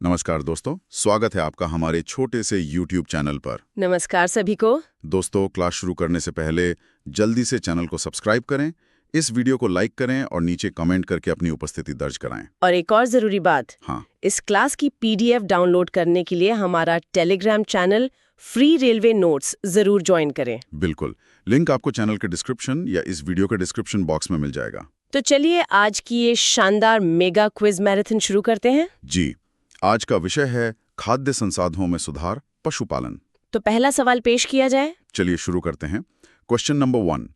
नमस्कार दोस्तों, स्वागत है आपका हमारे छोटे से YouTube चैनल पर। नमस्कार सभी को। दोस्तों, क्लास शुरू करने से पहले जल्दी से चैनल को सब्सक्राइब करें, इस वीडियो को लाइक करें और नीचे कमेंट करके अपनी उपस्थिति दर्ज कराएं। और एक और जरूरी बात, हाँ, इस क्लास की PDF डाउनलोड करने के लिए हमारा Telegram channel free railway notes जरूर ज्वाइन करें। बिल्कुल। लिंक आपको चैनल के डिस्क्रिप्शन या इस वीडियो के डिस्क्रिप्शन बॉक्स में मिल जाएगा। तो चलिए आज की ये शानदार मेगा क्विज मैराथन शुरू करते हैं। जी, आज का विषय है खाद्य संसाधनों में सुधार, पशुपालन। तो पहला सवाल पेश किया जाए। चलिए शुरू करते हैं। Question number 1,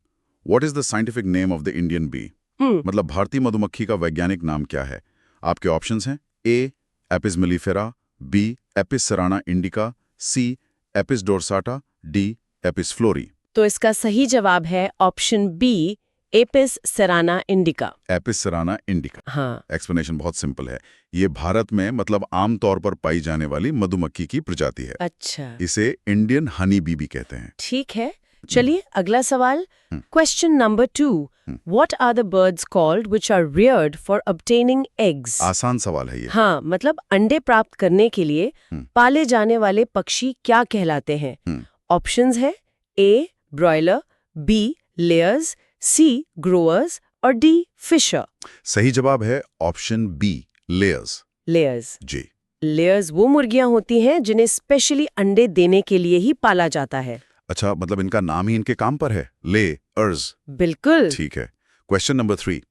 what is the scientific name of the Indian bee? मतलब भारतीय मधुमक्खी का वैज्ञानिक नाम क्या है? आपके ऑप्शंस हैं a Apis mellifera, b Apis cerana indica, c Apis dorsata, d Apis florea. तो इसका सही जवाब है option B, Apis cerana indica. Apis cerana indica. हाँ, एक्सप्लेनेशन बहुत सिंपल है। ये भारत में मतलब आमतौर पर पाई जाने वाली मधुमक्खी की प्रजाति है। अच्छा, इसे इंडियन हनी बी भी कहते हैं। ठीक है। चलिए अगला सवाल। Question number 2, what are the birds called which are reared for obtaining eggs? आसान सवाल है ये। हाँ, मतलब अंडे प्राप्त करने के लिए पाले जाने वाले पक्षी क्या कहलाते हैं? ऑप्शंस है ए ब्रॉयलर, बी लेयर्स, सी ग्रोअर्स और डी फिशर। सही जवाब है ऑप्शन बी, लेयर्स। लेयर्स। जी। लेयर्स वो मुर्गियां होती हैं जिन्हें स्पेशली अंडे देने के लिए ही पाला जाता है। अच्छा, मतलब इनका नाम ही इनके काम पर है, लेयर्स। बिल्कुल। ठीक है। Question number 3,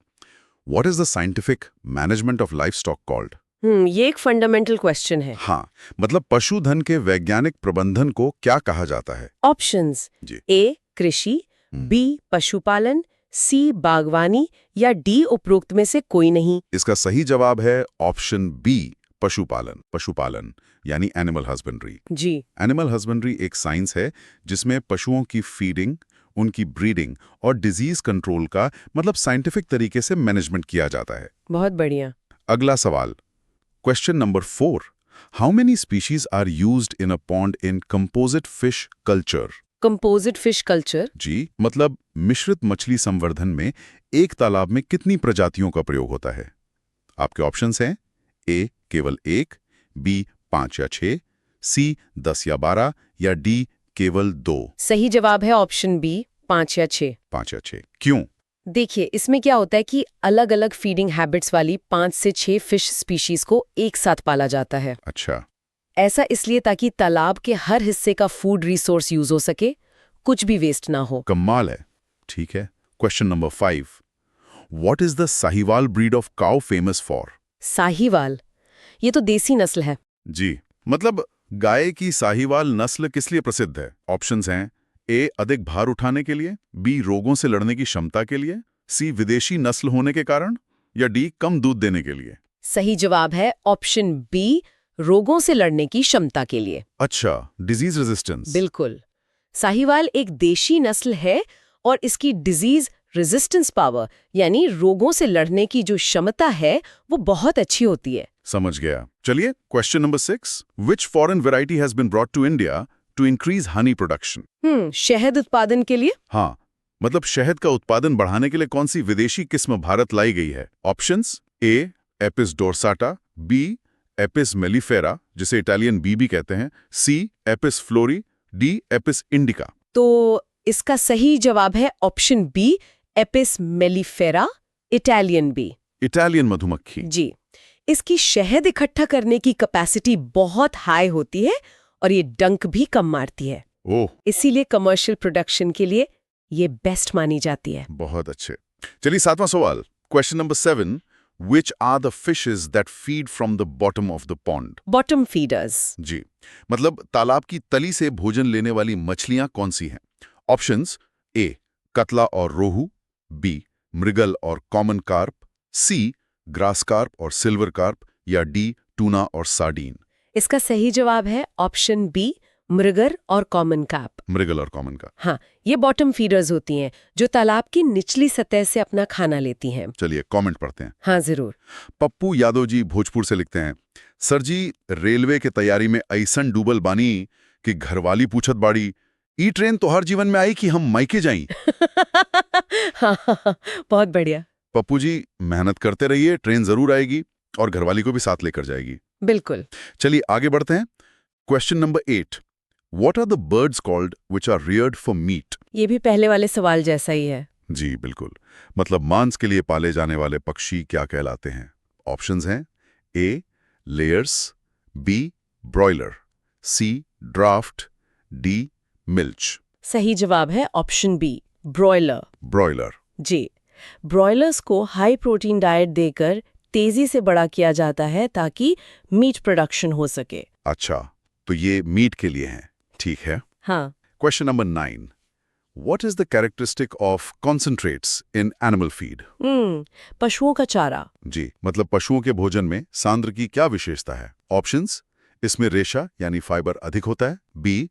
what is the scientific management of life stock called? ये एक फंडामेंटल क्वेश्चन है। हाँ, मतलब पशुधन के वैज्ञानिक प्रबंधन को क्या कहा जाता है? ऑप्शंस जी। ए कृषि, बी पशुपालन, सी बागवानी या डी उपरोक्त में से कोई नहीं। इसका सही जवाब है ऑप्शन बी, पशुपालन। पशुपालन यानी एनिमल हस्बेंड्री। जी। एनिमल हस्बेंड्री एक साइंस है जिसमें पशुओं की फीडिंग, उनकी ब्रीडिंग और डिजीज कंट्रोल का मतलब साइंटिफिक तरीके से मैनेजमेंट किया जाता है। बहुत बढ़िया। अगला सवाल, question number 4, how many species are used in a pond in composite fish culture? Composite fish culture? जी, मतलब मिश्रित मछली संवर्धन में एक तालाब में कितनी प्रजातियों का प्रयोग होता है? आपके ऑप्शंस हैं ए केवल 1, बी 5 या 6, सी 10 या 12 या डी केवल 2। सही जवाब है ऑप्शन बी, 5 या 6। 5 या 6। क्यों? देखिए, इसमें क्या होता है कि अलग अलग फीडिंग हैबिट्स वाली 5 से 6 फिश स्पीशीज को एक साथ पाला जाता है। अच्छा। ऐसा इसलिए ताकि तालाब के हर हिस्से का फूड रिसोर्स यूज हो सके, कुछ भी वेस्ट ना हो। कमाल है। ठीक है। Question number 5, what is the Sahiwal breed of cow famous for? Sahiwal, ये तो देसी नस्ल है। जी, मतलब गाय की साहिवाल नस्ल किस लिए प्रसिद्ध है? ऑप्शंस हैं ए अधिक भार उठाने के लिए, बी रोगों से लड़ने की क्षमता के लिए, सी विदेशी नस्ल होने के कारण या डी कम दूध देने के लिए। सही जवाब है ऑप्शन बी, रोगों से लड़ने की क्षमता के लिए। अच्छा, डिजीज रेजिस्टेंस। बिल्कुल। साहिवाल एक देशी नस्ल है और इसकी डिजीज रेजिस्टेंस पावर यानी रोगों से लड़ने की जो क्षमता है वो बहुत अच्छी होती है। समझ गया। चलिए question number 6, which foreign variety has been brought to India to increase honey production? शहद उत्पादन के लिए? हाँ, मतलब शहद का उत्पादन बढ़ाने के लिए कौन सी विदेशी किस्म भारत लाई गई है? ऑप्शंस ए Apis dorsata, B Apis mellifera जिसे इटालियन बी भी कहते हैं, c Apis florea, d Apis indica. तो इसका सही जवाब है option B, Apis mellifera, Italian bee. Italian मधुमक्खी। जी। इसकी शहद इकट्ठा करने की कैपेसिटी बहुत हाई होती है और ये डंक भी कम मारती है। ओह, इसीलिए कमर्शियल प्रोडक्शन के लिए ये बेस्ट मानी जाती है। बहुत अच्छे। चलिए 7वां सवाल, question number 7, which are the fishes that feed from the bottom of the pond? Bottom feeders. जी, मतलब तालाब की तली से भोजन लेने वाली मछलियां कौन सी हैं? ऑप्शंस ए कतला और रोहू, बी मृगल और common carp, sea grass carp और सिल्वर कार्प या डी टूना और सार्डीन। इसका सही जवाब है ऑप्शन बी, मृगर और कॉमन कार्प। मृगल और कॉमन कार्प। हाँ, ये बॉटम फीडर्स होती हैं जो तालाब की निचली सतह से अपना खाना लेती हैं। चलिए कमेंट पढ़ते हैं। हाँ जरूर। पप्पू यादव जी भोजपुर से लिखते हैं, सर जी रेलवे के तैयारी में ऐसन डूबल बानी कि घरवाली पूछत बाड़ी, ई ट्रेन तो हर जीवन में आई कि हम मायके जाई। हाँ, बहुत बढ़िया। पप्पू जी मेहनत करते रहिए, ट्रेन जरूर आएगी और घरवाली को भी साथ लेकर जाएगी। बिल्कुल। चलिए आगे बढ़ते हैं। Question number 8, what are the birds called which are reared for meat? ये भी पहले वाले सवाल जैसा ही है। जी बिल्कुल, मतलब मांस के लिए पाले जाने वाले पक्षी क्या कहलाते हैं? ऑप्शंस हैं ए लेयर्स, बी ब्रॉयलर, सी ड्राफ्ट, डी मिल्च। सही जवाब है ऑप्शन बी, ब्रॉयलर। ब्रॉयलर। जी, ब्रॉयलर्स को हाई प्रोटीन डाइट देकर तेजी से बड़ा किया जाता है ताकि मीट प्रोडक्शन हो सके। अच्छा, तो ये मीट के लिए हैं, ठीक है। हाँ, question number 9, what is the characteristic of concentrates in animal feed? पशुओं का चारा। जी, मतलब पशुओं के भोजन में सांद्र की क्या विशेषता है? ऑप्शंस, इसमें रेशा यानी फाइबर अधिक होता है, बी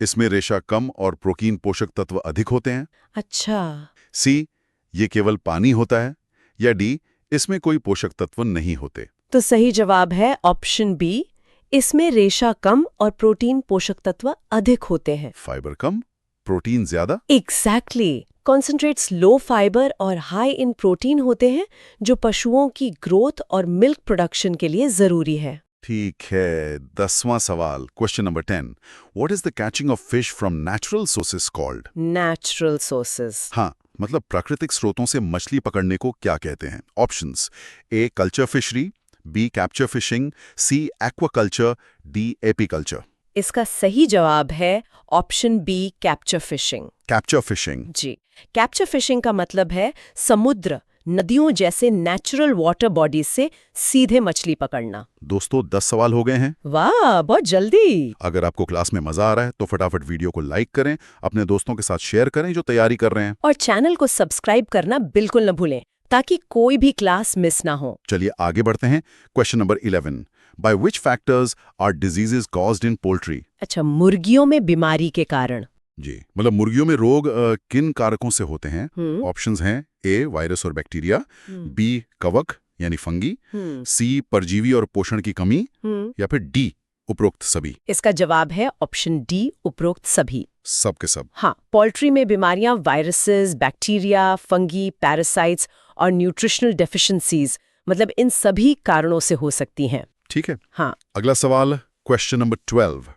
इसमें रेशा कम और प्रोटीन पोषक तत्व अधिक होते हैं, अच्छा, सी ये केवल पानी होता है, या डी इसमें कोई पोषक तत्व नहीं होते। तो सही जवाब है ऑप्शन बी, इसमें रेशा कम और प्रोटीन पोषक तत्व अधिक होते हैं। फाइबर कम, प्रोटीन ज्यादा। एग्जैक्टली, कॉन्सेंट्रेट्स लो फाइबर और हाई इन प्रोटीन होते हैं जो पशुओं की ग्रोथ और मिल्क प्रोडक्शन के लिए जरूरी है। ठीक है, 10वां सवाल, question number 10, what is the catching of fish from natural sources called? Natural sources. हाँ, मतलब प्राकृतिक स्रोतों से मछली पकड़ने को क्या कहते हैं? Options, a culture fishery, b capture fishing, c aquaculture, d apiculture. इसका सही जवाब है option b, capture fishing. Capture fishing. जी, कैप्चर फिशिंग का मतलब है समुद्र, नदियों जैसे नेचुरल वाटर बॉडीज से सीधे मछली पकड़ना। दोस्तों 10 सवाल हो गए हैं। वाह, बहुत जल्दी। अगर आपको क्लास में मजा आ रहा है तो फटाफट वीडियो को लाइक करें, अपने दोस्तों के साथ शेयर करें जो तैयारी कर रहे हैं, और चैनल को सब्सक्राइब करना बिल्कुल न भूलें ताकि कोई भी क्लास मिस ना हो। चलिए आगे बढ़ते हैं। Question number 11, by which factors are diseases caused in poultry? अच्छा, मुर्गियों में बीमारी के कारण। जी, मतलब मुर्गियों में रोग किन कारकों से होते हैं? ऑप्शंस हैं ए वायरस और बैक्टीरिया, बी कवक यानी फंगी, सी परजीवी और पोषण की कमी, या फिर डी उपरोक्त सभी। इसका जवाब है ऑप्शन डी, उपरोक्त सभी। सब के सब। हाँ, पोल्ट्री में बीमारियां वायरसेस, बैक्टीरिया, फंगी, पैरासाइट्स और न्यूट्रिशनल डेफिशिएंसीज, मतलब इन सभी कारणों से हो सकती हैं। ठीक है। हाँ, अगला सवाल, question number 12,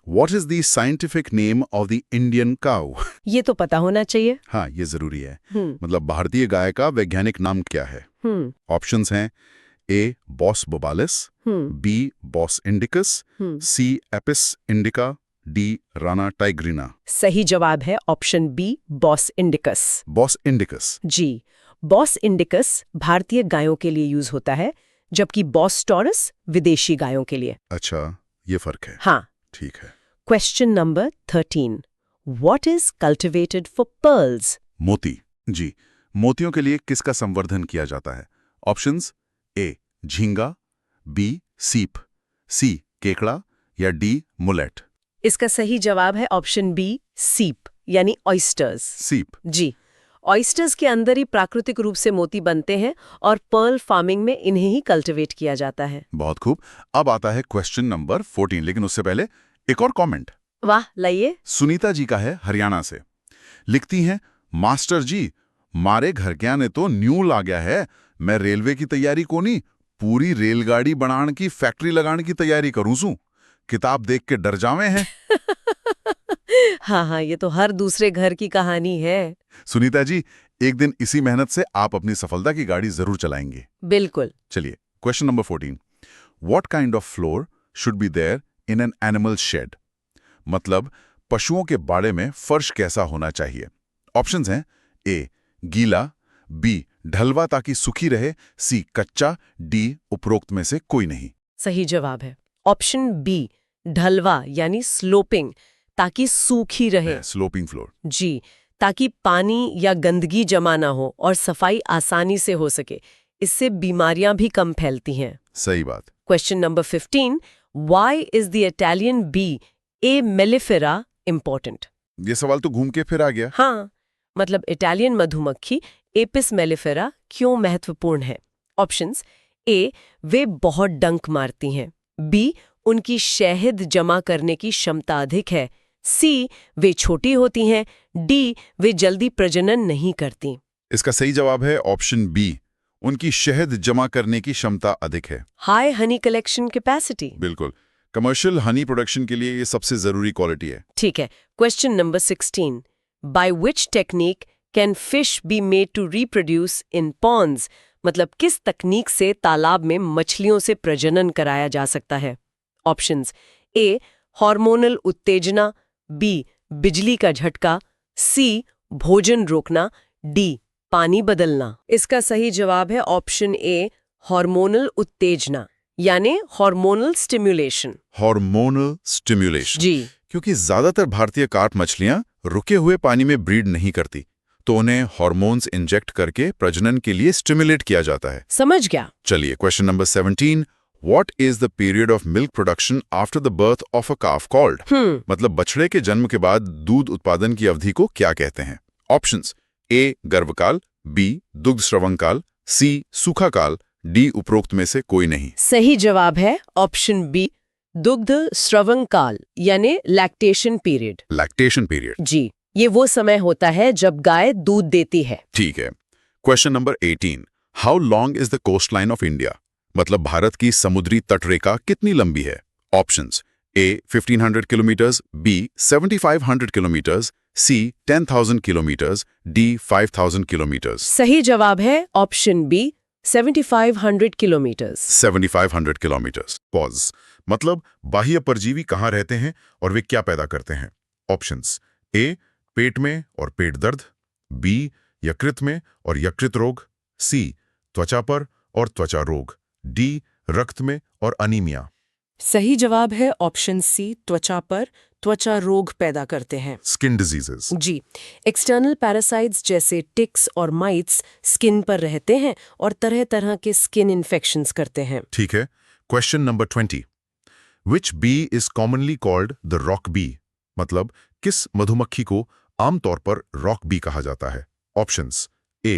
what is the scientific name of the Indian cow? ये तो पता होना चाहिए। हाँ, ये जरूरी है। मतलब भारतीय गाय का वैज्ञानिक नाम क्या है? ऑप्शंस हैं a Bos bubalis, b Bos indicus, c Apis indica, d Rana tigrina. सही जवाब है option b, Bos indicus. Bos indicus. जी, बॉस इंडिकस भारतीय गायों के लिए यूज होता है, जबकि बॉस टॉरस विदेशी गायों के लिए। अच्छा, ये फर्क है। हाँ। ठीक है। Question number 13, what is cultivated for pearls? मोती। जी, मोतियों के लिए किसका संवर्धन किया जाता है? ऑप्शंस, ए झींगा, बी सीप, सी केकड़ा, या डी मुलेट। इसका सही जवाब है ऑप्शन बी, सीप यानी ऑयस्टर्स। सीप। जी, ऑयस्टर्स के अंदर ही प्राकृतिक रूप से मोती बनते हैं और पर्ल फार्मिंग में इन्हें ही कल्टिवेट किया जाता है। बहुत खूब। अब आता है क्वेश्चन नंबर 14, लेकिन उससे पहले एक और कमेंट। वाह, लाइए। सुनीता जी का है, हरियाणा से। लिखती हैं, मास्टर जी मारे घर क्या ने तो न्यू ला गया है, मैं रेलवे की तैयारी को नहीं पूरी रेलगाड़ी बनाने की फैक्ट्री लगाने की तैयारी करूं सू, किताब देख के डर जावे हैं। हाँ, ये तो हर दूसरे घर की कहानी है। सुनीता जी, एक दिन इसी मेहनत से आप अपनी सफलता की गाड़ी जरूर चलाएंगे। बिल्कुल। चलिए, question number 14, what kind of floor should be there in an animal shed? मतलब पशुओं के बाड़े में फर्श कैसा होना चाहिए? ऑप्शंस हैं ए गीला, बी ढलवा ताकि सूखी रहे, सी कच्चा, डी उपरोक्त में से कोई नहीं। सही जवाब है ऑप्शन बी, ढलवा यानी स्लोपिंग, ताकि सूखी रहे। Sloping floor. जी, ताकि पानी या गंदगी जमा ना हो और सफाई आसानी से हो सके। इससे बीमारियां भी कम फैलती हैं। सही बात। Question number 15, why is the Italian B A mellifera important? ये सवाल तो घूम के फिर आ गया। हाँ, मतलब इटालियन मधुमक्खी एपिस मेलिफेरा क्यों महत्वपूर्ण है? ऑप्शंस, ए वे बहुत डंक मारती हैं, बी उनकी शहद जमा करने की क्षमता अधिक है, सी वे छोटी होती हैं, डी वे जल्दी प्रजनन नहीं करती। इसका सही जवाब है ऑप्शन बी, उनकी शहद जमा करने की क्षमता अधिक है। High honey collection capacity. बिल्कुल, कमर्शियल हनी प्रोडक्शन के लिए ये सबसे जरूरी क्वालिटी है। ठीक है। Question number 16, by which technique can fish be made to reproduce in ponds? मतलब किस तकनीक से तालाब में मछलियों से प्रजनन कराया जा सकता है? ऑप्शंस: ए हार्मोनल उत्तेजना, बी बिजली का झटका, सी भोजन रोकना, डी पानी बदलना। इसका सही जवाब है ऑप्शन ए हार्मोनल उत्तेजना, यानी हार्मोनल स्टिम्युलेशन। Hormonal stimulation. जी। क्योंकि ज्यादातर भारतीय कार्प मछलियां रुके हुए पानी में ब्रीड नहीं करती, तो उन्हें हार्मोन्स इंजेक्ट करके प्रजनन के लिए स्टिमुलेट किया जाता है। समझ गया। चलिए, question number 17, what is the period of milk production after the birth of a calf called? मतलब बछड़े के जन्म के बाद दूध उत्पादन की अवधि को क्या कहते हैं? ऑप्शंस: ए गर्भकाल, बी दुग्ध स्रवण काल, सी सूखा काल, डी उपरोक्त में से कोई नहीं। सही जवाब है ऑप्शन बी दुग्ध स्रवण काल, यानी लैक्टेशन पीरियड। Lactation period. जी, ये वो समय होता है जब गाय दूध देती है। ठीक है। Question number 18, how long is the coast line of India? मतलब भारत की समुद्री तटरेखा कितनी लंबी है? Options: A 1500 kilometres, B 7500 kilometres, C 10,000 kilometres, D 5000 kilometres. सही जवाब है option B 7500 kilometres. 7500 kilometres. Pause. मतलब बाह्य परजीवी कहाँ रहते हैं और वे क्या पैदा करते हैं? ऑप्शंस: ए पेट में और पेट दर्द, बी यकृत में और यकृत रोग, सी त्वचा पर और त्वचा रोग, डी रक्त में और अनीमिया। सही जवाब है ऑप्शन सी त्वचा पर त्वचा रोग पैदा करते हैं। Skin diseases. जी, एक्सटर्नल पैरासाइट्स जैसे टिक्स और माइट्स स्किन पर रहते हैं और तरह तरह के स्किन इन्फेक्शंस करते हैं। ठीक है। Question number 20, which bee is commonly called the rock bee? मतलब किस मधुमक्खी को आमतौर पर रॉक बी कहा जाता है? ऑप्शंस: ए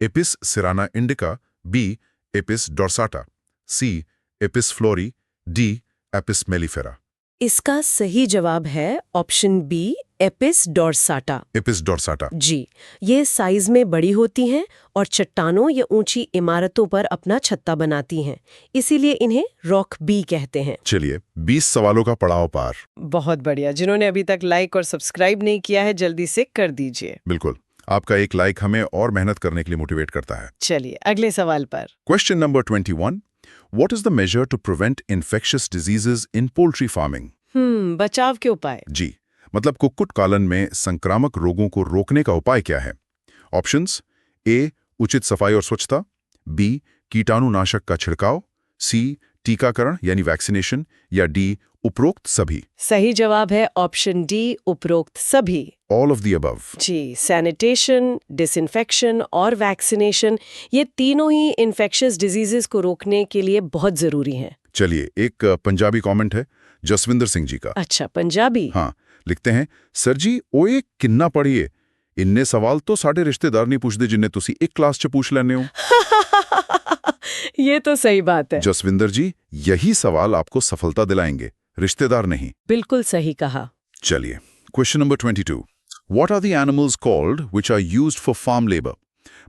Apis cerana indica, b Apis dorsata, c Apis florea, d Apis mellifera. इसका सही जवाब है option B Apis dorsata. Apis dorsata. जी, ये साइज में बड़ी होती हैं और चट्टानों या ऊंची इमारतों पर अपना छत्ता बनाती हैं, इसीलिए इन्हें रॉक बी कहते हैं। चलिए, 20 सवालों का पड़ाव पार। बहुत बढ़िया। जिन्होंने अभी तक लाइक और सब्सक्राइब नहीं किया है, जल्दी से कर दीजिए। बिल्कुल, आपका एक लाइक हमें और मेहनत करने के लिए मोटिवेट करता है। चलिए अगले सवाल पर। Question number 21, what is the measure to prevent infectious diseases in poultry farming? बचाव के उपाय। जी, मतलब कुक्कुट पालन में संक्रामक रोगों को रोकने का उपाय क्या है? ऑप्शंस: ए उचित सफाई और स्वच्छता, बी कीटाणुनाशक का छिड़काव, सी टीकाकरण यानी वैक्सीनेशन, या डी उपरोक्त सभी। सही जवाब है ऑप्शन डी उपरोक्त सभी। All of the above. जी, सैनिटेशन, डिसइंफेक्शन और वैक्सीनेशन, ये तीनों ही इन्फेक्शियस डिजीजेस को रोकने के लिए बहुत जरूरी हैं। चलिए, एक पंजाबी कमेंट है जसविंदर सिंह जी का। अच्छा, पंजाबी। हाँ, लिखते हैं, सर जी ओए किन्ना पढ़िए, इन्ने सवाल तो साढ़े रिश्तेदार नहीं पूछते जिन्ने तुसी एक क्लास च पूछ लेने हो। ये तो सही बात है। जसविंदर जी, यही सवाल आपको सफलता दिलाएंगे, रिश्तेदार नहीं। बिल्कुल सही कहा। चलिए, question number 22, what are the animals called which are used for farm labour?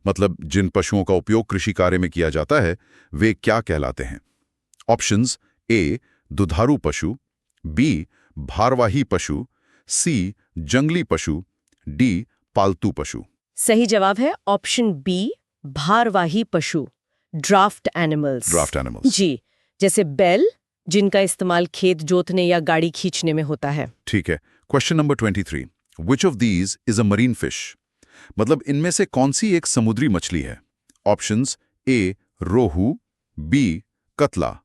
मतलब जिन पशुओं का उपयोग कृषि कार्य में किया जाता है, वे क्या कहलाते हैं? ऑप्शंस: ए दुधारू पशु, बी भारवाही पशु, सी जंगली पशु, डी पालतू पशु। सही जवाब है ऑप्शन बी भारवाही पशु, ड्राफ्ट एनिमल्स। Draught animals. जी, जैसे बैल, जिनका इस्तेमाल खेत जोतने या गाड़ी खींचने में होता है। ठीक है। Question number 23, which of these is a marine fish? मतलब इनमें से कौन सी एक समुद्री मछली है? ऑप्शंस: ए रोहू, बी कतला,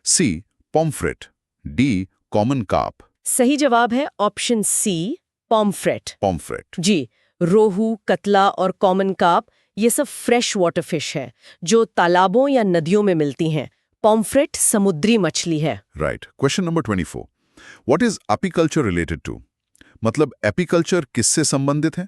सी पॉम्फ्रेट, डी कॉमन कार्प। सही जवाब है ऑप्शन सी पॉम्फ्रेट। पॉम्फ्रेट। जी, रोहू, कतला और कॉमन कार्प ये सब फ्रेश वाटर फिश है जो तालाबों या नदियों में मिलती हैं। पॉम्फ्रेट समुद्री मछली है। Right. Question number 24, what is apiculture related to? मतलब एपीकल्चर किससे संबंधित है?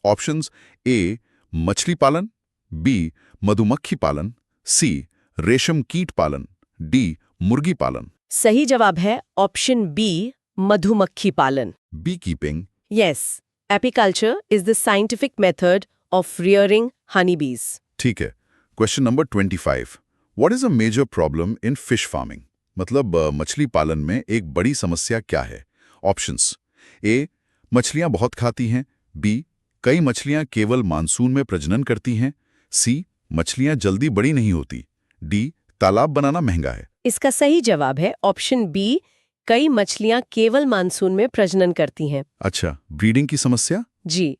ऑप्शंस: ए मछली पालन, बी मधुमक्खी पालन, सी रेशम कीट पालन, डी मुर्गी पालन। सही जवाब है ऑप्शन बी मधुमक्खी पालन। Bee keeping. Yes, apiculture is the scientific method of rearing honey bees. ठीक है। Question number 25 what is a major problem in fish farming? मतलब मछली पालन में एक बड़ी समस्या क्या है? ऑप्शंस: ए, मछलियां बहुत खाती हैं, बी, कई मछलियां केवल मानसून में प्रजनन करती हैं, सी, मछलियां जल्दी बड़ी नहीं होती, डी, तालाब बनाना महंगा है। इसका सही जवाब है ऑप्शन बी, कई मछलियां केवल मानसून में प्रजनन करती हैं। अच्छा, ब्रीडिंग की समस्या? जी,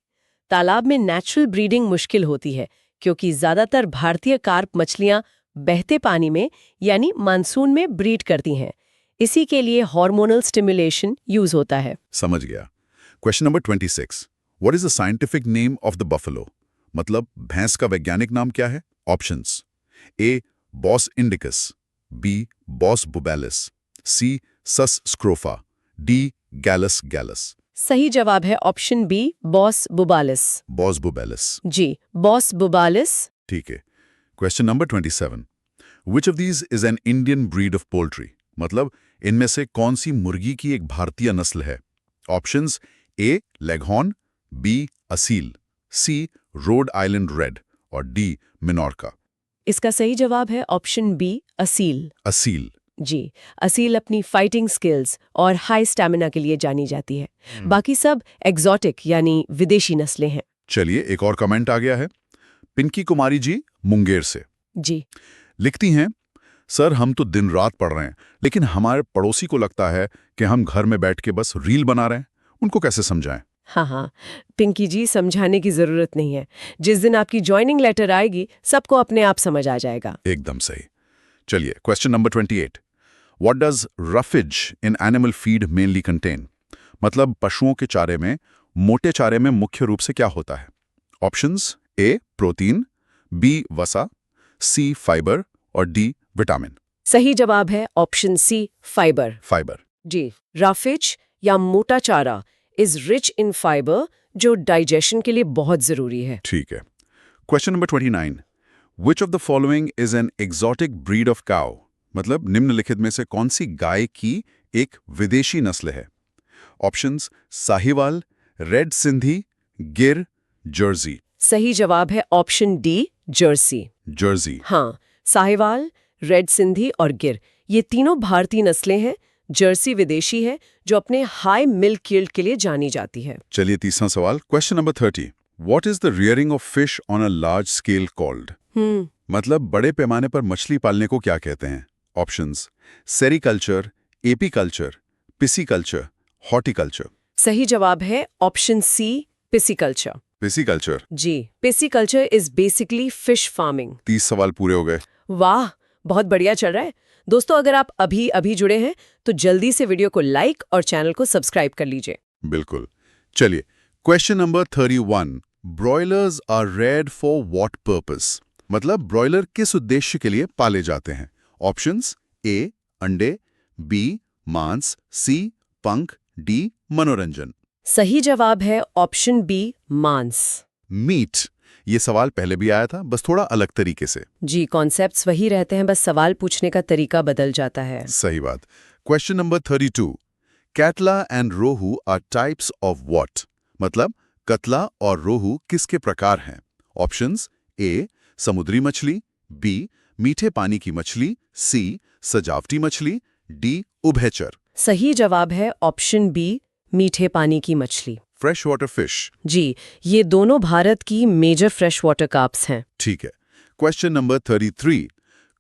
तालाब में नेचुरल ब्रीडिंग मुश्किल होती है क्योंकि ज्यादातर भारतीय कार्प मछलियां बहते पानी में यानी मानसून में ब्रीड करती हैं। इसी के लिए हार्मोनल स्टिमुलेशन यूज होता है। समझ गया। Question number 26 what is the scientific name of the buffalo? मतलब भैंस का वैज्ञानिक नाम क्या है? Options: a, Bos indicus, b, Bos bubalis, c, Sus scrofa, d, Gallus gallus. सही जवाब है option b, Bos bubalis. Bos bubalis. जी, बॉस बुबालिस। ठीक है। Question number 27 which of these is an Indian breed of poultry? मतलब इनमें से कौन सी मुर्गी की एक भारतीय नस्ल है? ऑप्शंस: ए, लेगहॉर्न, बी, असील, सी, रोड आइलैंड रेड और डी, मिनोरका। इसका सही जवाब है ऑप्शन बी, असील। असील। जी, असील अपनी फाइटिंग स्किल्स और हाई स्टैमिना के लिए जानी जाती है। बाकी सब एग्जॉटिक यानी विदेशी नस्लें हैं। चलिए, एक और कमेंट आ गया है पिंकी कुमारी जी मुंगेर से। जी, लिखती हैं, सर हम तो दिन रात पढ़ रहे हैं लेकिन हमारे पड़ोसी को लगता है कि हम घर में बैठ के बस रील बना रहे हैं, उनको कैसे समझाएं? हाँ, पिंकी जी, समझाने की जरूरत नहीं है। जिस दिन आपकी ज्वाइनिंग लेटर आएगी सबको अपने आप समझ आ जाएगा। एकदम सही। चलिए, question number 28 what does roughage in animal feed mainly contain? मतलब पशुओं के चारे में, मोटे चारे में मुख्य रूप से क्या होता है? ऑप्शंस: ए, प्रोटीन, बी, वसा, सी, फाइबर और डी, विटामिन। सही जवाब है ऑप्शन सी, फाइबर। फाइबर। जी, राफेज या मोटा चारा इज रिच इन फाइबर जो डाइजेशन के लिए बहुत जरूरी है। ठीक है। Question number 29 which of the following is an exotic breed of cow? मतलब निम्नलिखित में से कौन सी गाय की एक विदेशी नस्ल है? ऑप्शंस: साहिवाल, रेड सिंधी, गिर, जर्सी। सही जवाब है ऑप्शन डी, जर्सी। जर्सी। हाँ, साहिवाल, रेड सिंधी और गिर ये तीनों भारतीय नस्लें हैं। जर्सी विदेशी है जो अपने हाई मिल्क यील्ड के लिए जानी जाती है। चलिए, तीसरा सवाल। Question number 30 what is the rearing of fish on a large scale called? मतलब बड़े पैमाने पर मछली पालने को क्या कहते हैं? Options: sericulture, apiculture, pisciculture, horticulture. सही जवाब है ऑप्शन सी, पिसीकल्चर। पिसीकल्चर। जी, pisciculture is basically fish farming. 30 सवाल पूरे हो गए। वाह, बहुत बढ़िया चल रहा है। दोस्तों, अगर आप अभी जुड़े हैं तो जल्दी से वीडियो को लाइक और चैनल को सब्सक्राइब कर लीजिए। बिल्कुल। चलिए, question number 31 broilers are reared for what purpose? मतलब ब्रॉयलर किस उद्देश्य के लिए पाले जाते हैं? ऑप्शंस: ए, अंडे, बी, मांस, सी, पंख, डी, मनोरंजन। सही जवाब है ऑप्शन बी, मांस। मीट। ये सवाल पहले भी आया था, बस थोड़ा अलग तरीके से। जी, कॉन्सेप्ट्स वही रहते हैं, बस सवाल पूछने का तरीका बदल जाता है। सही बात। Question number 32 catla and rohu are types of what? मतलब कतला और रोहू किसके प्रकार हैं? ऑप्शंस: ए, समुद्री मछली, बी, मीठे पानी की मछली, सी, सजावटी मछली, डी, उभयचर। सही जवाब है ऑप्शन बी, मीठे पानी की मछली। Fresh water fish. जी, ये दोनों भारत की मेजर फ्रेश वाटर कार्प्स हैं। ठीक है। Question number 33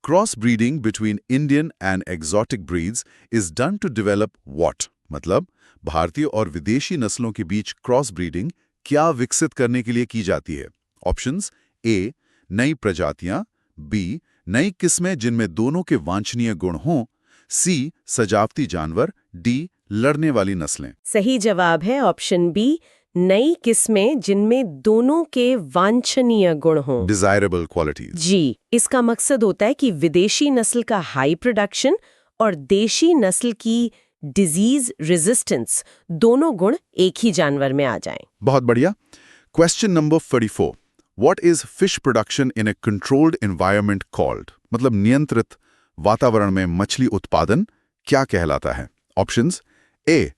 cross breeding between Indian and exotic breeds is done to develop what? मतलब भारतीय और विदेशी नस्लों के बीच क्रॉस ब्रीडिंग क्या विकसित करने के लिए की जाती है? ऑप्शंस: ए, नई प्रजातियां, बी, नई किस्में जिनमें दोनों के वांछनीय गुण हों, सी, सजावटी जानवर, डी, लड़ने वाली नस्लें। सही जवाब है ऑप्शन बी, नई किस्में जिनमें दोनों के वांछनीय गुण हों। Desirable qualities. जी, इसका मकसद होता है कि विदेशी नस्ल का हाई प्रोडक्शन और देशी नस्ल की डिजीज रेजिस्टेंस दोनों गुण एक ही जानवर में आ जाएं। बहुत बढ़िया। Question number 34 what is fish production in a controlled environment called? मतलब नियंत्रित वातावरण में मछली उत्पादन क्या कहलाता है? Options: a,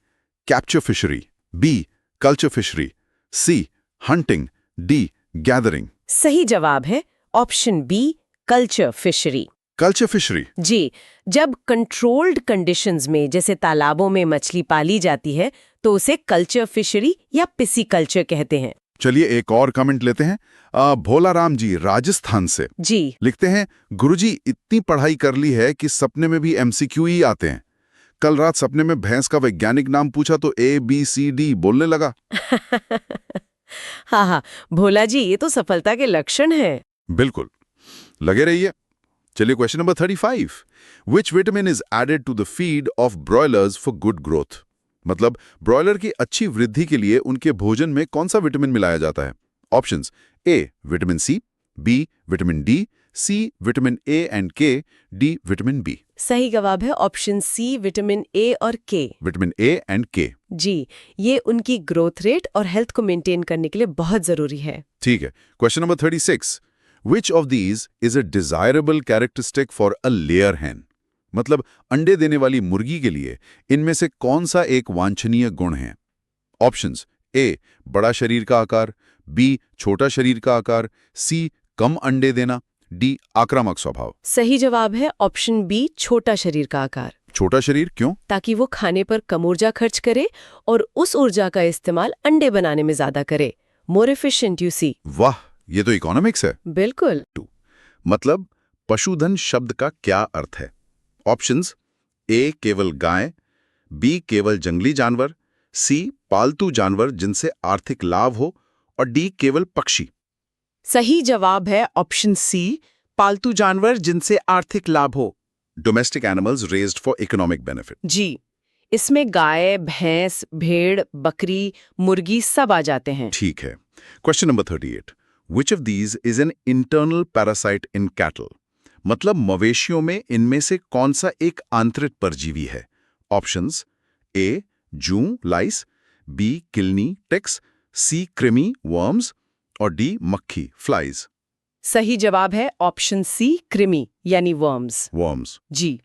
capture fishery, b, culture fishery, c, hunting, d, gathering. सही जवाब है option b, culture fishery. Culture fishery. जी, जब कंट्रोल्ड कंडीशंस में जैसे तालाबों में मछली पाली जाती है तो उसे कल्चर फिशरी या पिसिकल्चर कहते हैं। चलिए एक और कमेंट लेते हैं। भोला राम जी राजस्थान से जी, लिखते हैं, गुरुजी इतनी पढ़ाई कर ली है कि सपने में भी एमसीक्यू ही आते हैं। कल रात सपने में भैंस का वैज्ञानिक नाम पूछा तो ABCD बोलने लगा। हाँ, भोला जी, ये तो सफलता के लक्षण है। बिल्कुल, लगे रहिए। चलिए question number 35। Which vitamin is added to the feed of broilers for good growth? मतलब ब्रॉयलर की अच्छी वृद्धि के लिए उनके भोजन में कौन सा विटामिन मिलाया जाता है? Options: A vitamin C, B vitamin D, C vitamin A and K, D vitamin B. सही जवाब है ऑप्शन सी, विटामिन ए और के। विटामिन ए एंड के। जी, ये उनकी ग्रोथ रेट और हेल्थ को मेंटेन करने के लिए बहुत जरूरी है। ठीक है, question number 36। Which of these is a desirable characteristic for a layer hen? मतलब अंडे देने वाली मुर्गी के लिए इनमें से कौन सा एक वांछनीय गुण है? ऑप्शंस: ए बड़ा शरीर का आकार, बी छोटा शरीर का आकार, सी कम अंडे देना, डी आक्रामक स्वभाव। सही जवाब है ऑप्शन बी, छोटा शरीर का आकार। छोटा शरीर क्यों? ताकि वो खाने पर कम ऊर्जा खर्च करे और उस ऊर्जा का इस्तेमाल अंडे बनाने में ज्यादा करे। More efficient, you see. वाह, ये तो इकोनॉमिक्स है। बिल्कुल। मतलब पशुधन शब्द का क्या अर्थ है? ऑप्शंस: ए केवल गाय, बी केवल जंगली जानवर, सी पालतू जानवर जिनसे आर्थिक लाभ हो, और डी केवल पक्षी। सही जवाब है ऑप्शन सी, पालतू जानवर जिनसे आर्थिक लाभ हो। Domestic animals raised for economic benefit. जी, इसमें गाय, भैंस, भेड़, बकरी, मुर्गी सब आ जाते हैं। ठीक है, question number 38। Which of these is an internal parasite in cattle? मतलब मवेशियों में इनमें से कौन सा एक आंतरिक परजीवी है? ऑप्शंस: ए जूं लाइस, बी किलनी टिक्स, सी कृमि वर्म्स, और डी मक्खी फ्लाइज। सही जवाब है ऑप्शन सी, कृमि यानी वर्म्स। वर्म्स। जी,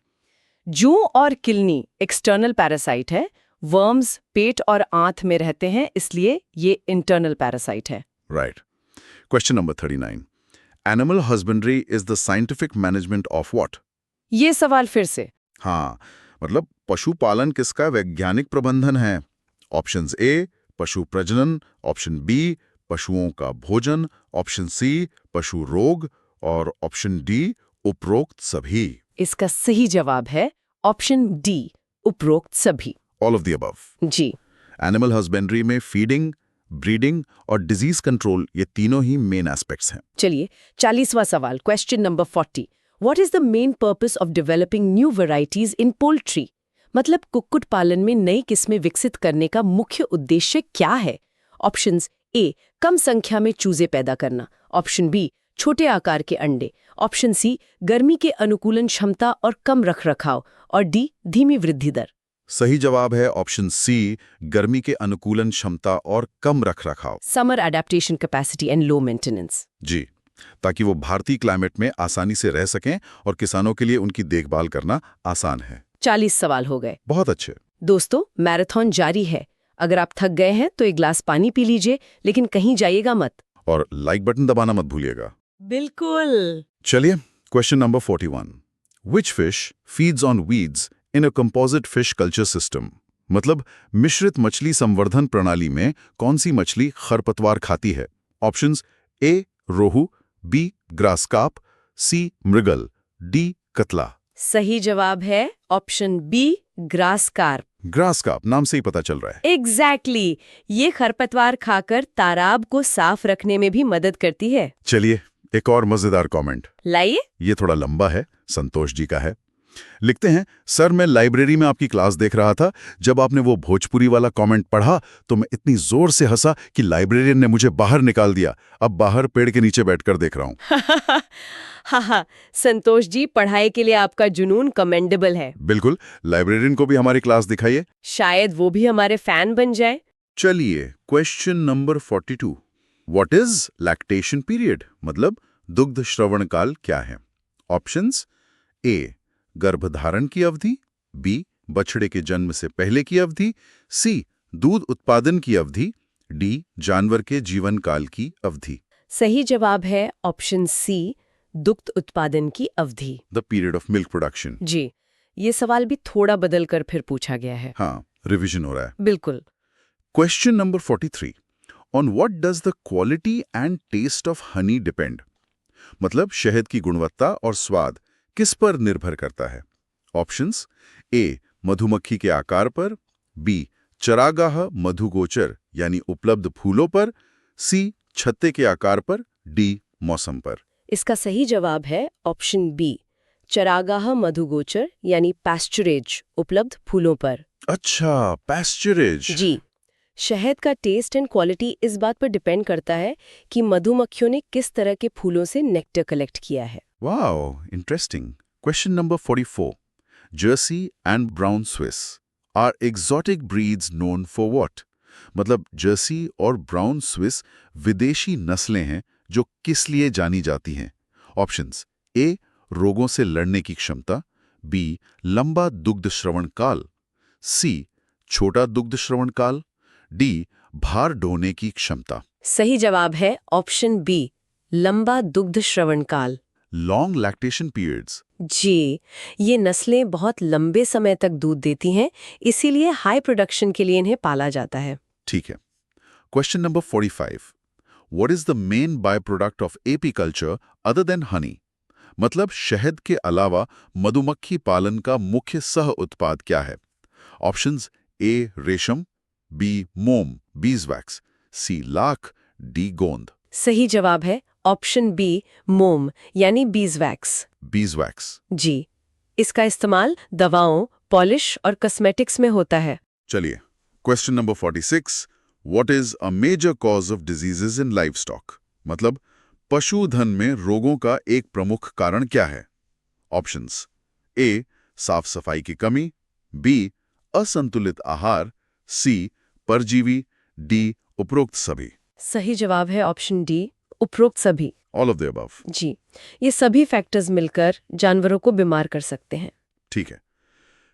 जूं और किलनी एक्सटर्नल पैरासाइट है। वर्म्स पेट और आंत में रहते हैं, इसलिए ये इंटरनल पैरासाइट है। Right. Question number 39। Animal husbandry is the scientific management of what? ये सवाल फिर से। हाँ, मतलब पशुपालन किसका वैज्ञानिक प्रबंधन है? ऑप्शंस: ए पशु प्रजनन, ऑप्शन बी पशुओं का भोजन, ऑप्शन सी पशु रोग, और ऑप्शन डी उपरोक्त सभी। इसका सही जवाब है ऑप्शन डी, उपरोक्त सभी। All of the above. जी, एनिमल हस्बेंड्री में फीडिंग, ब्रीडिंग और डिजीज कंट्रोल, ये तीनों ही मेन एस्पेक्ट्स हैं। चलिए 40वां सवाल, question number 40। What is the main purpose of developing new varieties in poultry? मतलब कुक्कुट पालन में नई किस्में विकसित करने का मुख्य उद्देश्य क्या है? ऑप्शंस: ए कम संख्या में चूजे पैदा करना, ऑप्शन बी छोटे आकार के अंडे, ऑप्शन सी गर्मी के अनुकूलन क्षमता और कम रखरखाव, और डी धीमी वृद्धि दर। सही जवाब है ऑप्शन सी, गर्मी के अनुकूलन क्षमता और कम रखरखाव। Summer adaptation capacity and low maintenance. जी, ताकि वो भारतीय क्लाइमेट में आसानी से रह सकें और किसानों के लिए उनकी देखभाल करना आसान है। 40 सवाल हो गए। बहुत अच्छे। दोस्तों, मैराथन जारी है। अगर आप थक गए हैं तो एक ग्लास पानी पी लीजिए, लेकिन कहीं जाइएगा मत। और लाइक बटन दबाना मत भूलिएगा। बिल्कुल। चलिए question number 41। Which fish feeds on weeds in a composite fish culture system? मतलब मिश्रित मछली संवर्धन प्रणाली में कौन सी मछली खरपतवार खाती है? Options: A rohu, B grass carp, C mrigal, D catla. सही जवाब है option B, grass carp. Grass carp नाम से ही पता चल रहा है। एग्जैक्टली, ये खरपतवार खाकर तालाब को साफ रखने में भी मदद करती है। चलिए एक और मजेदार कमेंट लाइए। ये थोड़ा लंबा है, संतोष जी का है। लिखते हैं, सर मैं लाइब्रेरी में आपकी क्लास देख रहा था। जब आपने वो भोजपुरी वाला कमेंट पढ़ा तो मैं इतनी जोर से हंसा कि लाइब्रेरियन ने मुझे बाहर निकाल दिया। अब बाहर पेड़ के नीचे बैठकर देख रहा हूँ। हाँ, संतोष जी, पढ़ाई के लिए आपका जुनून कमेंडेबल है। बिल्कुल, लाइब्रेरियन को भी हमारी क्लास दिखाइए, शायद वो भी हमारे फैन बन जाए। चलिए question number 42। What is lactation period? मतलब दुग्ध श्रवण काल क्या है? ऑप्शंस: ए गर्भधारण की अवधि, बी बछड़े के जन्म से पहले की अवधि, सी दूध उत्पादन की अवधि, डी जानवर के जीवन काल की अवधि। सही जवाब है ऑप्शन सी, दुग्ध उत्पादन की अवधि। The period of milk production. जी, ये सवाल भी थोड़ा बदल कर फिर पूछा गया है। हाँ, रिवीजन हो रहा है। बिल्कुल। Question number 43, on what does the quality and taste of honey depend? मतलब शहद की गुणवत्ता और स्वाद किस पर निर्भर करता है? ऑप्शंस: ए, मधुमक्खी के आकार पर, बी, चरागाह मधुगोचर यानी उपलब्ध फूलों पर, सी, छत्ते के आकार पर, डी, मौसम पर। इसका सही जवाब है ऑप्शन बी, चरागाह मधुगोचर यानी पैस्चुरेज, उपलब्ध फूलों पर। अच्छा, पैस्चुरेज। जी, शहद का टेस्ट एंड क्वालिटी इस बात पर डिपेंड करता है कि मधुमक्खियों ने किस तरह के फूलों से नेक्टर कलेक्ट किया है। Wow, interesting. Question number 44, Jersey and Brown Swiss are exotic breeds known for what? मतलब जर्सी और ब्राउन स्विस विदेशी नस्लें हैं जो किस लिए जानी जाती हैं? ऑप्शंस: ए, रोगों से लड़ने की क्षमता, बी, लंबा दुग्ध श्रवण काल, सी, छोटा दुग्ध श्रवण काल, डी, भार ढोने की क्षमता। सही जवाब है ऑप्शन बी, लंबा दुग्ध श्रवण काल। Long lactation periods. जी, ये नस्लें बहुत लंबे समय तक दूध देती हैं, इसीलिए हाई प्रोडक्शन के लिए इन्हें पाला जाता है। ठीक है। Question number 45, what is the main by product of apiculture other than Honey? मतलब शहद के अलावा मधुमक्खी पालन का मुख्य सह उत्पाद क्या है? ऑप्शंस: ए, रेशम, बी, मोम बीजवैक्स, सी, लाख, डी, गोंद। सही जवाब है ऑप्शन बी, मोम यानी बीजवैक्स। बीजवैक्स। जी, इसका इस्तेमाल दवाओं, पॉलिश और कॉस्मेटिक्स में होता है। चलिए, question number 46, what is a major cause of diseases in livestock? मतलब पशुधन में रोगों का एक प्रमुख कारण क्या है? ऑप्शंस: ए, साफ सफाई की कमी, बी, असंतुलित आहार, सी, परजीवी, डी, उपरोक्त सभी। सही जवाब है ऑप्शन डी, उपरोक्त सभी। All of the above. जी, ये सभी फैक्टर्स मिलकर जानवरों को बीमार कर सकते हैं। ठीक है।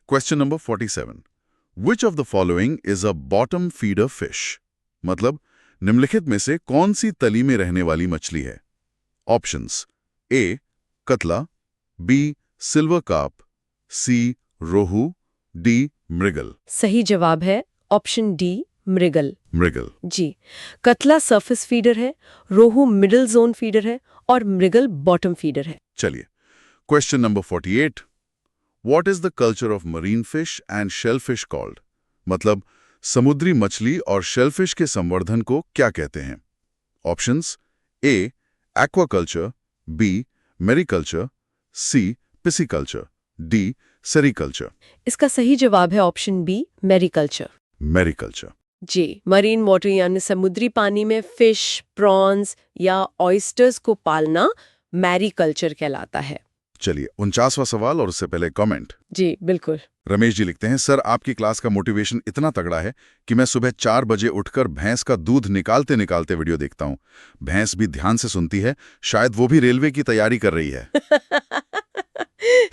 Question number 47, which of the following is a bottom feeder fish? मतलब निम्नलिखित में से कौन सी तली में रहने वाली मछली है? ऑप्शंस: ए, कतला, बी, सिल्वर कार्प, सी, रोहू, डी, मृगल। सही जवाब है ऑप्शन डी, मृगल। मृगल। जी, कतला सरफेस फीडर है, रोहू मिडिल जोन फीडर है और मृगल बॉटम फीडर है। चलिए, question number 48, what is the culture of marine fish and shellfish called? मतलब समुद्री मछली और शेलफिश के संवर्धन को क्या कहते हैं? ऑप्शंस: ए, एक्वाकल्चर, बी, मेरिकल्चर, सी, पिसिकल्चर, डी, सेरिकल्चर। इसका सही जवाब है ऑप्शन बी, मेरिकल्चर। मेरिकल्चर। जी, मरीन वाटर यानी समुद्री पानी में फिश, प्रॉन्स या ऑयस्टर्स को पालना मैरीकल्चर कहलाता है। चलिए, 49वां सवाल और उससे पहले कमेंट। जी, बिल्कुल। रमेश जी लिखते हैं, सर आपकी क्लास का मोटिवेशन इतना तगड़ा है कि मैं सुबह 4 बजे उठकर भैंस का दूध निकालते निकालते वीडियो देखता हूँ। भैंस भी ध्यान से सुनती है, शायद वो भी रेलवे की तैयारी कर रही है।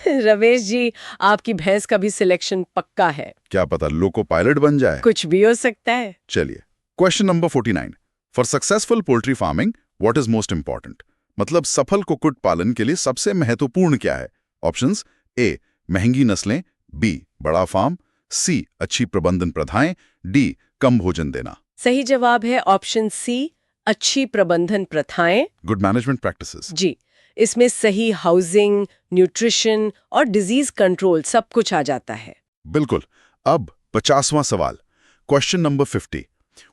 रमेश जी, आपकी भैंस का भी सिलेक्शन पक्का है। क्या पता लोको पायलट बन जाए। कुछ भी हो सकता है। चलिए, question number 49, for successful poultry farming what is most important? मतलब सफल कुक्कुट पालन के लिए सबसे महत्वपूर्ण क्या है? ऑप्शंस: ए, महंगी नस्लें, बी, बड़ा फार्म, सी, अच्छी प्रबंधन प्रथाएं, डी, कम भोजन देना। सही जवाब है ऑप्शन सी, अच्छी प्रबंधन प्रथाएं। Good management practices. जी, इसमें सही हाउसिंग, न्यूट्रिशन और डिजीज कंट्रोल सब कुछ आ जाता है। बिल्कुल। अब 50वां सवाल, question number 50,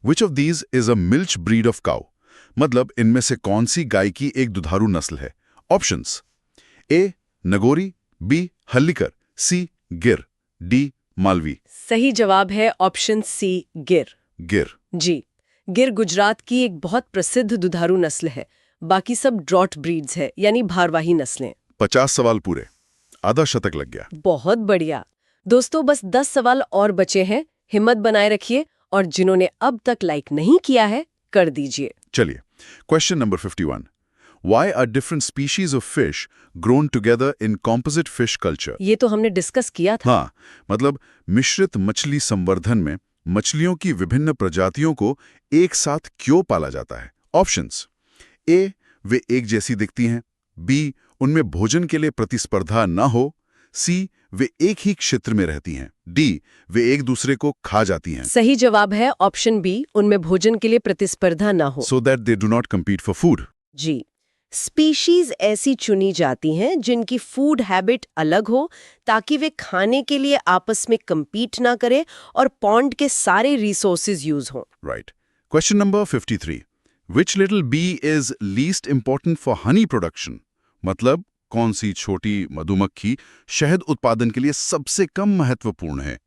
which of these is a milch breed of cow? मतलब इनमें से कौन सी गाय की एक दुधारू नस्ल है? ऑप्शंस: ए, नगोरी, बी, हल्लीकर, सी, गिर, डी, मालवी। सही जवाब है ऑप्शन सी, गिर। गिर। जी, गिर गुजरात की एक बहुत प्रसिद्ध दुधारू नस्ल है। बाकी सब ड्रॉट ब्रीड्स है यानी भारवाही नस्लें। 50 सवाल पूरे, आधा शतक लग गया। बहुत बढ़िया। दोस्तों, बस 10 सवाल और बचे हैं। हिम्मत बनाए रखिए और जिन्होंने अब तक लाइक नहीं किया है, कर दीजिए। चलिए, question number 51, why are different species of fish grown together in composite fish culture? ये तो हमने डिस्कस किया था। हाँ, मतलब मिश्रित मछली संवर्धन में मछलियों की विभिन्न प्रजातियों को एक साथ क्यों पाला जाता है? ऑप्शंस: ए, वे एक जैसी दिखती हैं, बी उनमें भोजन के लिए प्रतिस्पर्धा न हो, सी वे एक ही क्षेत्र में रहती हैं, डी वे एक दूसरे को खा जाती हैं सही जवाब है ऑप्शन बी, उनमें भोजन के लिए प्रतिस्पर्धा ना हो। so that they do not compete for food. जी, स्पीशीज ऐसी चुनी जाती हैं जिनकी फूड हैबिट अलग हो ताकि वे खाने के लिए आपस में compete ना करें और पॉन्ड के सारे रिसोर्सेज यूज हों। Right. Question number 53. Which little bee is least important for honey production? मतलब कौन सी छोटी मधुमक्खी शहद उत्पादन के लिए सबसे कम महत्वपूर्ण है?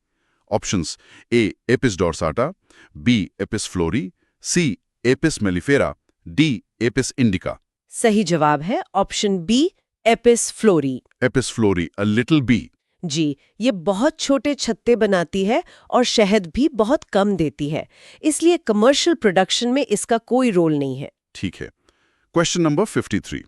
ऑप्शंस ए Apis dorsata, B Apis florea, C Apis mellifera, D Apis indica. सही जवाब है option B, Apis florea. Apis florea, a little bee. जी, ये बहुत छोटे छत्ते बनाती है और शहद भी बहुत कम देती है, इसलिए कमर्शियल प्रोडक्शन में इसका कोई रोल नहीं है। ठीक है। Question number 53.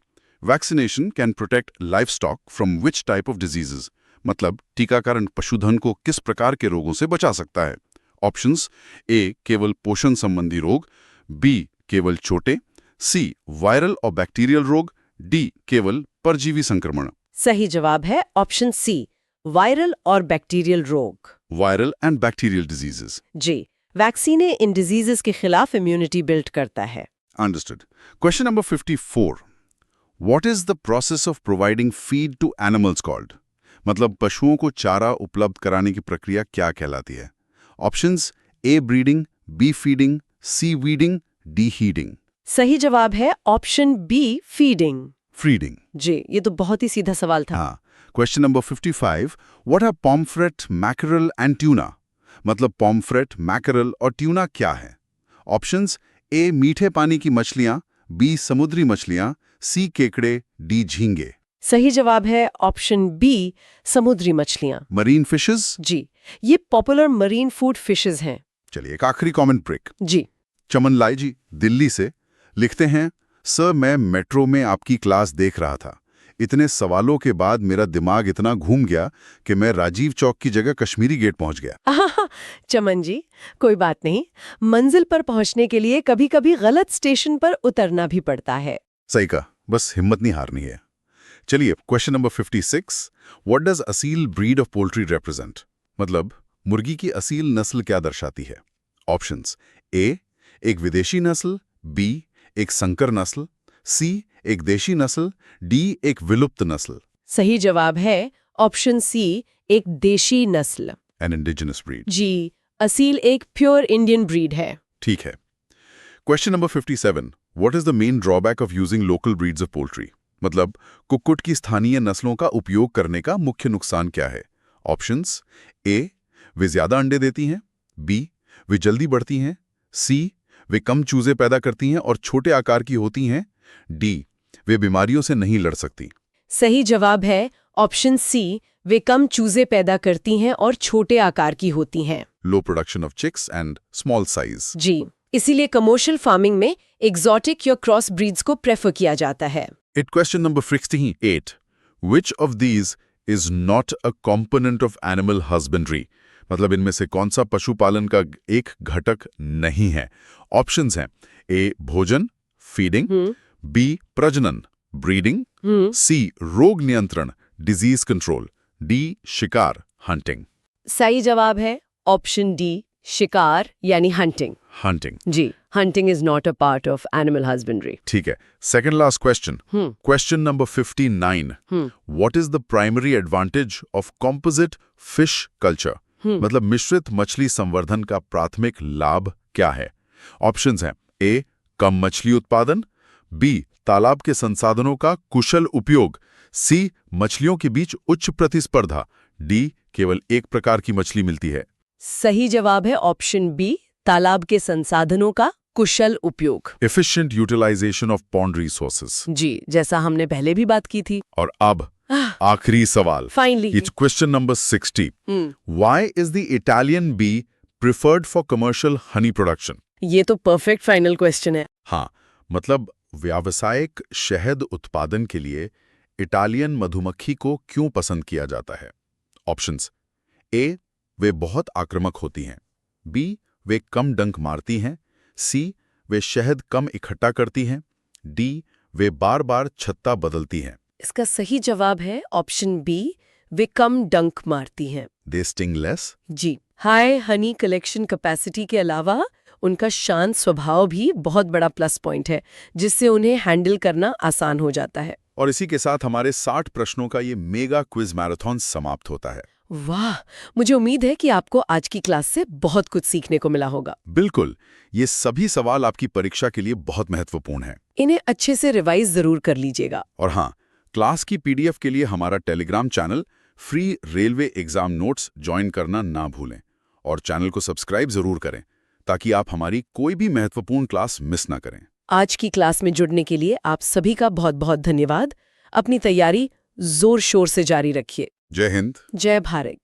Vaccination can protect livestock from which type of diseases? मतलब टीकाकरण पशुधन को किस प्रकार के रोगों से बचा सकता है? ऑप्शंस ए केवल पोषण संबंधी रोग, बी केवल चोटें, सी वायरल और बैक्टीरियल रोग, डी केवल परजीवी संक्रमण। सही जवाब है ऑप्शन सी, वायरल और बैक्टीरियल रोग। Viral and bacterial diseases. जी, वैक्सीने इन डिजीजेस के खिलाफ इम्यूनिटी बिल्ड करता है। Understood. Question number 54. What is the process of providing feed to animals called? मतलब पशुओं को चारा उपलब्ध कराने की प्रक्रिया क्या कहलाती है? Options A breeding, B feeding, C weeding, D heeding. सही जवाब है ऑप्शन बी, फीडिंग। फीडिंग। जी, ये तो बहुत ही सीधा सवाल था। हाँ। Question number 55. What are pomfret, mackerel and tuna? मतलब pomfret, mackerel और ट्यूना क्या है? ऑप्शंस ए मीठे पानी की मछलियां, बी समुद्री मछलियां, सी केकड़े, डी झींगे। सही जवाब है ऑप्शन बी, समुद्री मछलियां। Marine fishes. जी, ये पॉपुलर मरीन फूड फिशेस हैं। चलिए एक आखिरी कमेंट ब्रेक। जी, चमन लाई जी दिल्ली से लिखते हैं, सर मैं मेट्रो में आपकी क्लास देख रहा था। इतने सवालों के बाद मेरा दिमाग इतना घूम गया कि मैं राजीव चौक की जगह कश्मीरी गेट पहुंच गया। चमन जी, कोई बात नहीं, मंजिल पर पहुंचने के लिए कभी-कभी गलत स्टेशन पर उतरना भी पड़ता है। सही कहा, बस हिम्मत नहीं हारनी है। चलिए question number 56. What does Aseel breed of poultry represent? मतलब मुर्गी की असील नस्ल क्या दर्शाती है? ऑप्शंस ए एक विदेशी नस्ल, बी एक संकर नस्ल, सी एक देशी नस्ल, डी एक विलुप्त नस्ल। सही जवाब है ऑप्शन सी, एक देशी नस्ल। An indigenous breed. जी, असील एक प्योर इंडियन ब्रीड है। ठीक है। Question number 57. What is the main drawback of using local breeds of poultry? मतलब कुक्कुट की स्थानीय नस्लों का उपयोग करने का मुख्य नुकसान क्या है? ऑप्शंस ए वे ज्यादा अंडे देती हैं, बी वे जल्दी बढ़ती हैं, सी वे कम चूजे पैदा करती हैं और छोटे आकार की होती हैं, डी वे बीमारियों से नहीं लड़ सकती। सही जवाब है ऑप्शन सी, वे कम चूजे पैदा करती हैं और छोटे आकार की होती हैं। Low production of chicks and small size. जी, इसीलिए कमर्शियल फार्मिंग में एग्जॉटिक या क्रॉस ब्रीड्स को प्रेफर किया जाता है। It question number 68. Which of these is not a component of animal husbandry? मतलब इनमें से कौन सा पशुपालन का एक घटक नहीं है? ऑप्शंस हैं ए भोजन, फीडिंग, बी प्रजनन, ब्रीडिंग, सी रोग नियंत्रण, डिजीज कंट्रोल, डी शिकार, हंटिंग। सही जवाब है ऑप्शन डी, शिकार यानी हंटिंग। हंटिंग। जी, hunting is not a part of animal husbandry. ठीक है। Second last question. Question number 59. What is the primary advantage of composite fish culture? मतलब मिश्रित मछली संवर्धन का प्राथमिक लाभ क्या है? ऑप्शंस हैं ए कम मछली उत्पादन, बी तालाब के संसाधनों का कुशल उपयोग, सी मछलियों के बीच उच्च प्रतिस्पर्धा, डी केवल एक प्रकार की मछली मिलती है। सही जवाब है ऑप्शन बी, तालाब के संसाधनों का कुशल उपयोग। Efficient utilization of pond resources. जी, जैसा हमने पहले भी बात की थी। और अब आखिरी सवाल। Finally it's question number 60. Why is the Italian bee preferred for commercial honey production? ये तो परफेक्ट फाइनल क्वेश्चन है। हाँ, मतलब व्यावसायिक शहद उत्पादन के लिए इटालियन मधुमक्खी को क्यों पसंद किया जाता है? ऑप्शंस ए वे बहुत आक्रामक होती हैं, बी वे कम डंक मारती हैं, सी वे शहद कम इकट्ठा करती हैं, डी वे बार बार छत्ता बदलती हैं। इसका सही जवाब है ऑप्शन बी, वे कम डंक मारती हैं। दे स्टिंग लेस। जी, हाई हनी कलेक्शन कैपेसिटी के अलावा उनका शांत स्वभाव भी बहुत बड़ा प्लस पॉइंट है, जिससे उन्हें हैंडल करना आसान हो जाता है। और इसी के साथ हमारे 60 प्रश्नों का ये मेगा क्विज मैराथन समाप्त होता है। वाह, मुझे उम्मीद है कि आपको आज की क्लास से बहुत कुछ सीखने को मिला होगा। बिल्कुल, ये सभी सवाल आपकी परीक्षा के लिए बहुत महत्वपूर्ण है। इन्हें अच्छे से रिवाइज जरूर कर लीजिएगा। और हाँ, क्लास की पीडीएफ के लिए हमारा Telegram channel free railway exam notes join करना ना भूलें और चैनल को सब्सक्राइब जरूर करें ताकि आप हमारी कोई भी महत्वपूर्ण क्लास मिस ना करें। आज की क्लास में जुड़ने के लिए आप सभी का बहुत बहुत धन्यवाद। अपनी तैयारी जोर शोर से जारी रखिए। जय हिंद। जय भारत।